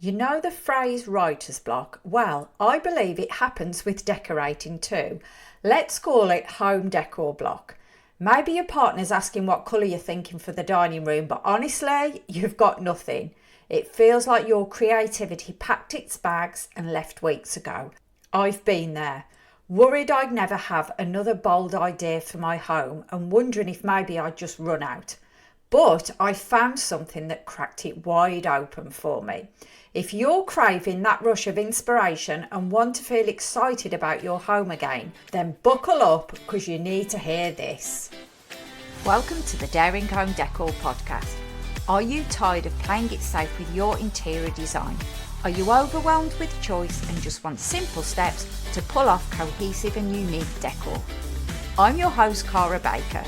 You know the phrase writer's block? Well, I believe it happens with decorating too. Let's call it home decor block. Maybe your partner's asking what colour you're thinking for the dining room, but honestly, you've got nothing. It feels like your creativity packed its bags and left weeks ago. I've been there. Worried I'd never have another bold idea for my home and wondering if maybe I'd just run out. But I found something that cracked it wide open for me. If you're craving that rush of inspiration and want to feel excited about your home again, then buckle up because you need to hear this. Welcome to the Daring Home Decor podcast. Are you tired of playing it safe with your interior design? Are you overwhelmed with choice and just want simple steps to pull off cohesive and unique decor? I'm your host, Cara Baker,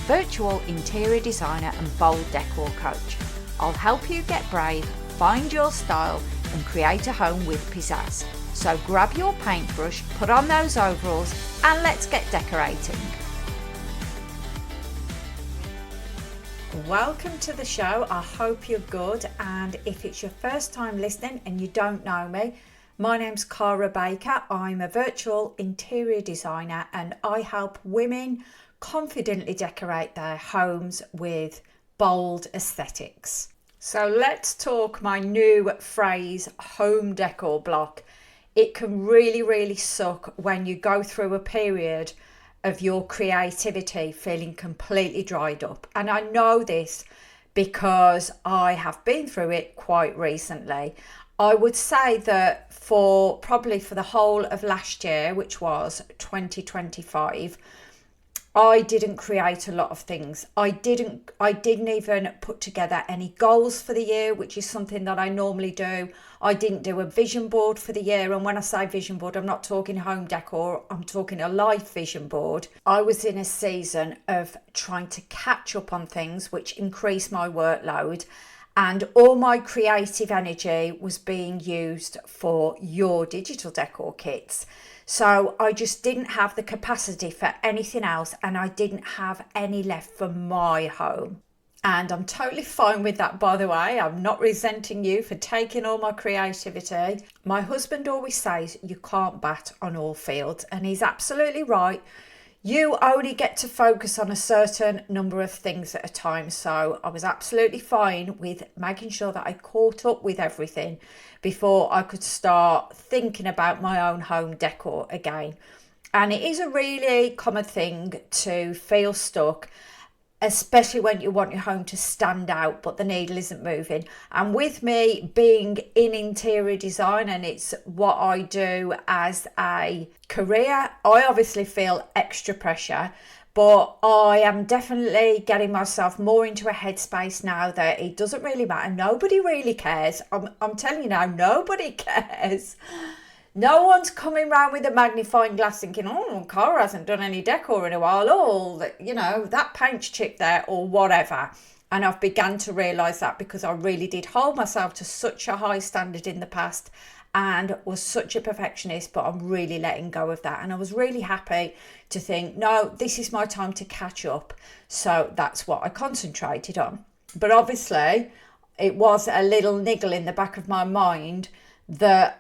virtual interior designer and bold decor coach. I'll help you get brave, find your style and create a home with pizzazz. So grab your paintbrush, put on those overalls and let's get decorating. Welcome to the show. I hope you're good, and if it's your first time listening and you don't know me, my name's Cara Baker. I'm a virtual interior designer and I help women confidently decorate their homes with bold aesthetics. So let's talk my new phrase, home decor block. It can really suck when you go through a period of your creativity feeling completely dried up. And I know this because I have been through it quite recently. I would say that for the whole of last year, which was 2025, I didn't create a lot of things. I didn't even put together any goals for the year, which is something that I normally do. I didn't do a vision board for the year. And when I say vision board, I'm not talking home decor. I'm talking a life vision board. I was in a season of trying to catch up on things, which increased my workload. And all my creative energy was being used for your digital decor kits. So I just didn't have the capacity for anything else, and I didn't have any left for my home. And I'm totally fine with that, by the way. I'm not resenting you for taking all my creativity. My husband always says you can't bat on all fields, and he's absolutely right. You only get to focus on a certain number of things at a time. So I was absolutely fine with making sure that I caught up with everything before I could start thinking about my own home decor again. And it is a really common thing to feel stuck, especially when you want your home to stand out but the needle isn't moving. And with me being in interior design, and it's what I do as a career, I obviously feel extra pressure, but I am definitely getting myself more into a headspace now that it doesn't really matter. Nobody really cares. I'm telling you now, nobody cares. No one's coming round with a magnifying glass thinking, oh, Cara hasn't done any decor in a while. Oh, that paint's chipped there or whatever. And I've begun to realise that because I really did hold myself to such a high standard in the past and was such a perfectionist, but I'm really letting go of that. And I was really happy to think, no, this is my time to catch up. So that's what I concentrated on. But obviously, it was a little niggle in the back of my mind that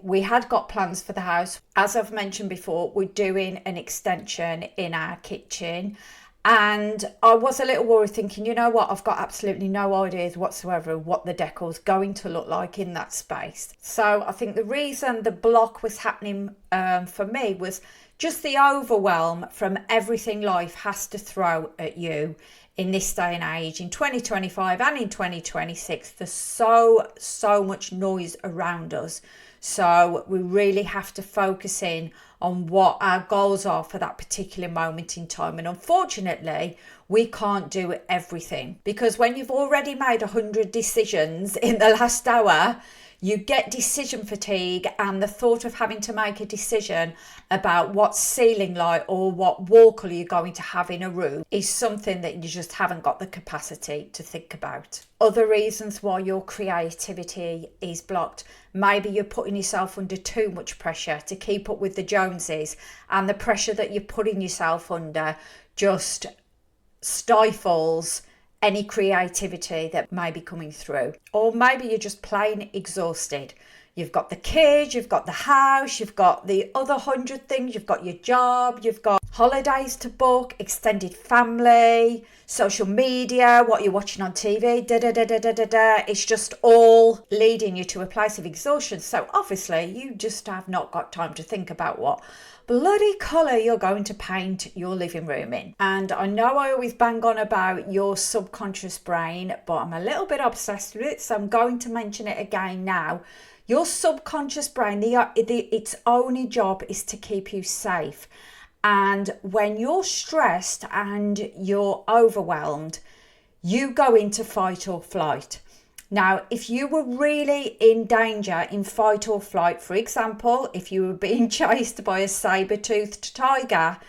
we had got plans for the house. As I've mentioned before, we're doing an extension in our kitchen, and I was a little worried thinking, you know what, I've got absolutely no ideas whatsoever what the decor's going to look like in that space. So I think the reason the block was happening for me was just the overwhelm from everything life has to throw at you in this day and age, in 2025 and in 2026. There's so much noise around us. So we really have to focus in on what our goals are for that particular moment in time. And unfortunately, we can't do everything, because when you've already made 100 decisions in the last hour, you get decision fatigue, and the thought of having to make a decision about what ceiling light or what wall colour you're going to have in a room is something that you just haven't got the capacity to think about. Other reasons why your creativity is blocked: maybe you're putting yourself under too much pressure to keep up with the Joneses, and the pressure that you're putting yourself under just stifles any creativity that may be coming through. Or maybe you're just plain exhausted. You've got the kids, you've got the house, you've got the other 100 things, you've got your job, you've got holidays to book, extended family, social media, what you're watching on TV, It's just all leading you to a place of exhaustion. So obviously you just have not got time to think about what bloody colour you're going to paint your living room in. And I know I always bang on about your subconscious brain, but I'm a little bit obsessed with it, so I'm going to mention it again now. Your subconscious brain, its only job is to keep you safe. And when you're stressed and you're overwhelmed, you go into fight or flight. Now, if you were really in danger in fight or flight, for example, if you were being chased by a saber-toothed tiger,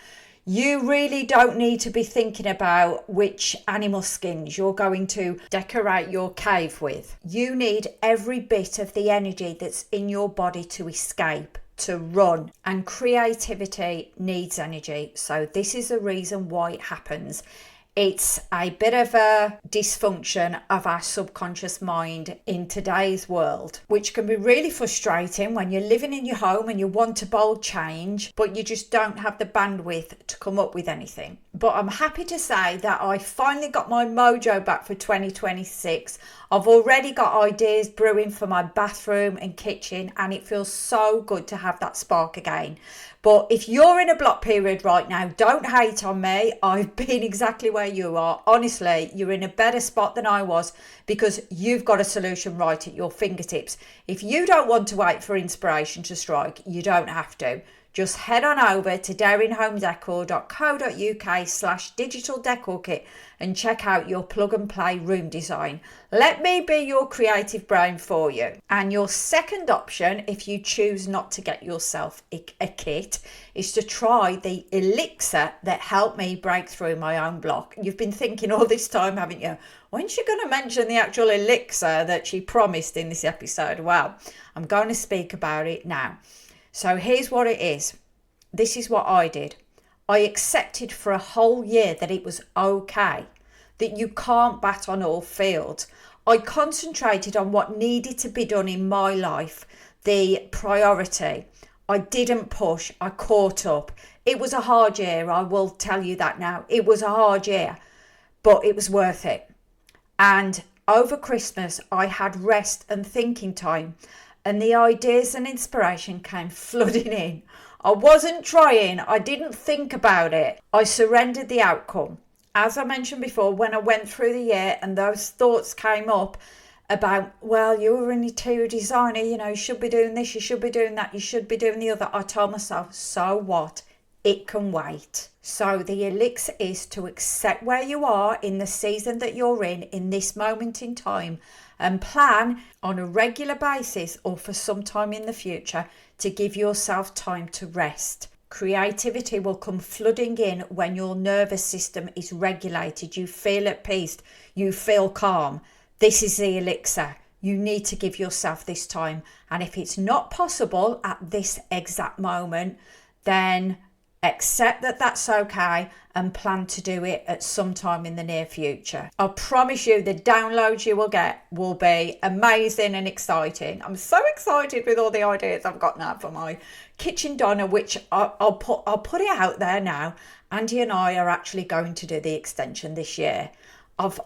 you really don't need to be thinking about which animal skins you're going to decorate your cave with. You need every bit of the energy that's in your body to escape, to run. And creativity needs energy. So this is the reason why it happens. It's a bit of a dysfunction of our subconscious mind in today's world, which can be really frustrating when you're living in your home and you want a bold change, but you just don't have the bandwidth to come up with anything. But I'm happy to say that I finally got my mojo back for 2026. I've already got ideas brewing for my bathroom and kitchen, and it feels so good to have that spark again. But if you're in a block period right now, don't hate on me. I've been exactly where you are. Honestly, you're in a better spot than I was because you've got a solution right at your fingertips. If you don't want to wait for inspiration to strike, you don't have to. Just head on over to daringhomedecor.co.uk/digital decor kit and check out your plug and play room design. Let me be your creative brain for you. And your second option, if you choose not to get yourself a kit, is to try the Elixir that helped me break through my own block. You've been thinking all this time, haven't you? When's she going to mention the actual Elixir that she promised in this episode? Well, I'm going to speak about it now. So here's what it is. This is what I did. I accepted for a whole year that it was okay, that you can't bat on all fields. I concentrated on what needed to be done in my life, the priority. I didn't push, I caught up. It was a hard year, I will tell you that now. It was a hard year, but it was worth it. And over Christmas, I had rest and thinking time. And the ideas and inspiration came flooding in. I wasn't trying. I didn't think about it. I surrendered the outcome. As I mentioned before, when I went through the year and those thoughts came up about, well, you're an interior designer, you know, you should be doing this, you should be doing that, you should be doing the other. I told myself, so what? It can wait. So the elixir is to accept where you are in the season that you're in this moment in time, and plan on a regular basis or for some time in the future to give yourself time to rest. Creativity will come flooding in when your nervous system is regulated. You feel at peace, you feel calm. This is the elixir. You need to give yourself this time. And if it's not possible at this exact moment, then accept that that's okay and plan to do it at some time in the near future. I promise you the downloads you will get will be amazing and exciting. I'm so excited with all the ideas I've got now for my kitchen diner, which I'll put it out there now. Andy and I are actually going to do the extension this year.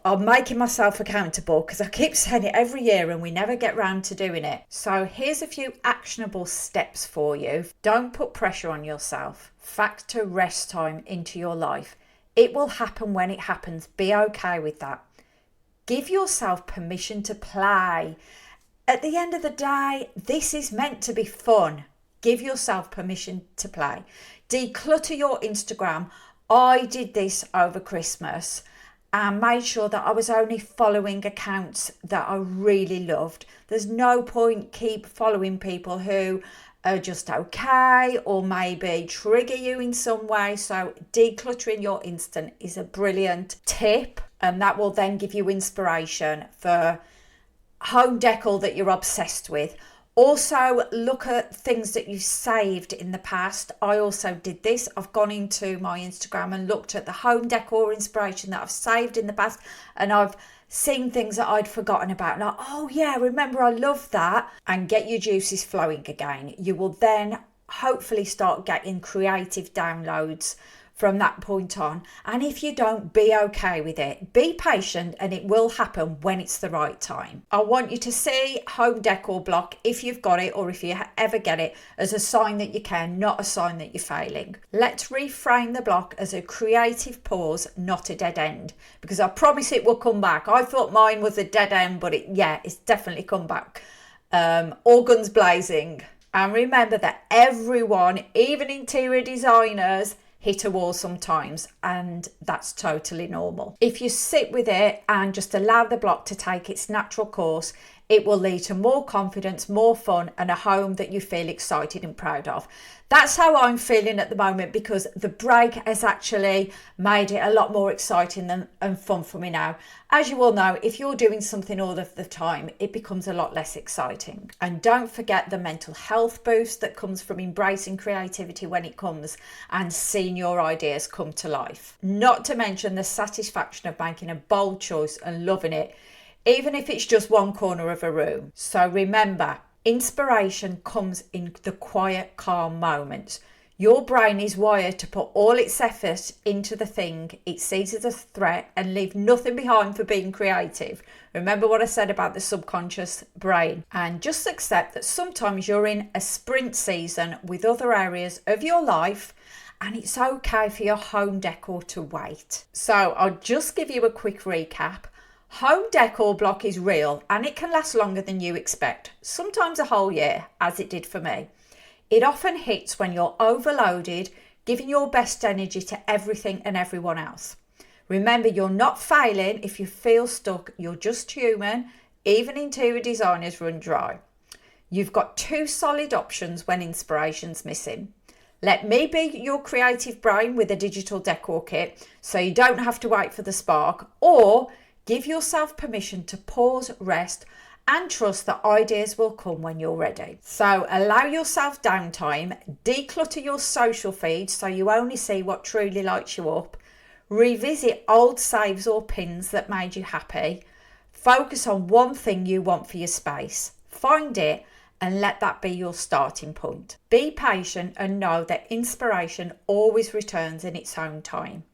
I'm making myself accountable because I keep saying it every year and we never get round to doing it. So here's a few actionable steps for you. Don't put pressure on yourself. Factor rest time into your life. It will happen when it happens. Be okay with that. Give yourself permission to play. At the end of the day, this is meant to be fun. Give yourself permission to play. Declutter your Instagram. I did this over Christmas and made sure that I was only following accounts that I really loved. There's no point keep following people who are just okay or maybe trigger you in some way. So decluttering your Insta is a brilliant tip, and that will then give you inspiration for home decor that you're obsessed with. Also, look at things that you've saved in the past. I also did this. I've gone into my Instagram and looked at the home decor inspiration that I've saved in the past, and I've seen things that I'd forgotten about. Like, oh yeah, remember I love that. And get your juices flowing again. You will then hopefully start getting creative downloads from that point on. And if you don't, be okay with it. Be patient, and it will happen when it's the right time. I want you to see home decor block, if you've got it or if you ever get it, as a sign that you care, not a sign that you're failing. Let's reframe the block as a creative pause, not a dead end, because I promise it will come back. I thought mine was a dead end, but it's definitely come back. All guns blazing. And remember that everyone, even interior designers, hit a wall sometimes, and that's totally normal. If you sit with it and just allow the block to take its natural course, it will lead to more confidence, more fun, and a home that you feel excited and proud of. That's how I'm feeling at the moment, because the break has actually made it a lot more exciting and fun for me now. As you all know, if you're doing something all of the time, it becomes a lot less exciting. And don't forget the mental health boost that comes from embracing creativity when it comes and seeing your ideas come to life. Not to mention the satisfaction of making a bold choice and loving it, even if it's just one corner of a room. So remember, inspiration comes in the quiet, calm moments. Your brain is wired to put all its effort into the thing it sees as a threat and leave nothing behind for being creative. Remember what I said about the subconscious brain. And just accept that sometimes you're in a sprint season with other areas of your life, and it's okay for your home decor to wait. So I'll just give you a quick recap. Home decor block is real, and it can last longer than you expect, sometimes a whole year, as it did for me. It often hits when you're overloaded, giving your best energy to everything and everyone else. Remember, you're not failing if you feel stuck, you're just human. Even interior designers run dry. You've got two solid options when inspiration's missing. Let me be your creative brain with a digital decor kit, so you don't have to wait for the spark, or give yourself permission to pause, rest, and trust that ideas will come when you're ready. So allow yourself downtime, declutter your social feed so you only see what truly lights you up, revisit old saves or pins that made you happy, focus on one thing you want for your space, find it, and let that be your starting point. Be patient and know that inspiration always returns in its own time.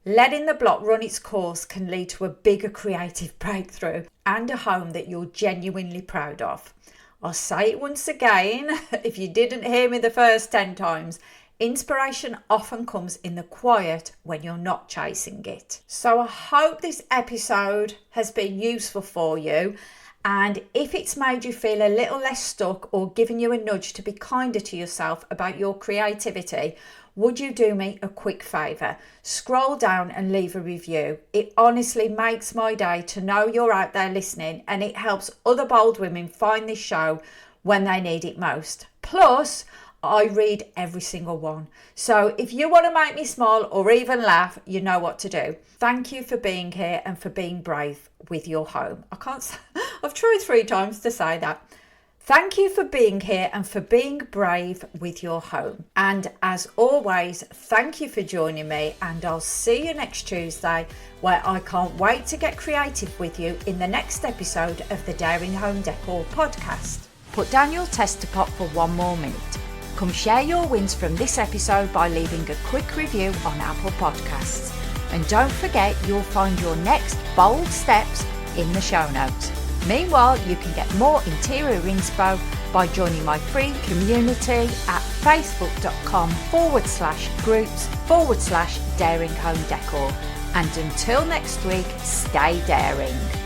Letting the block run its course can lead to a bigger creative breakthrough and a home that you're genuinely proud of. I'll say it once again, if you didn't hear me the first 10 times, inspiration often comes in the quiet when you're not chasing it. So I hope this episode has been useful for you. And if it's made you feel a little less stuck or given you a nudge to be kinder to yourself about your creativity, would you do me a quick favour? Scroll down and leave a review. It honestly makes my day to know you're out there listening, and it helps other bold women find this show when they need it most. Plus, I read every single one. So if you want to make me smile or even laugh, you know what to do. Thank you for being here and for being brave with your home. I've tried 3 times to say that. Thank you for being here and for being brave with your home. And as always, thank you for joining me, and I'll see you next Tuesday, where I can't wait to get creative with you in the next episode of the Daring Home Decor podcast. Put down your tester pot for 1 more minute. Come share your wins from this episode by leaving a quick review on Apple Podcasts. And don't forget, you'll find your next bold steps in the show notes. Meanwhile, you can get more interior inspo by joining my free community at facebook.com/groups/Daring Home Decor. And until next week, stay daring.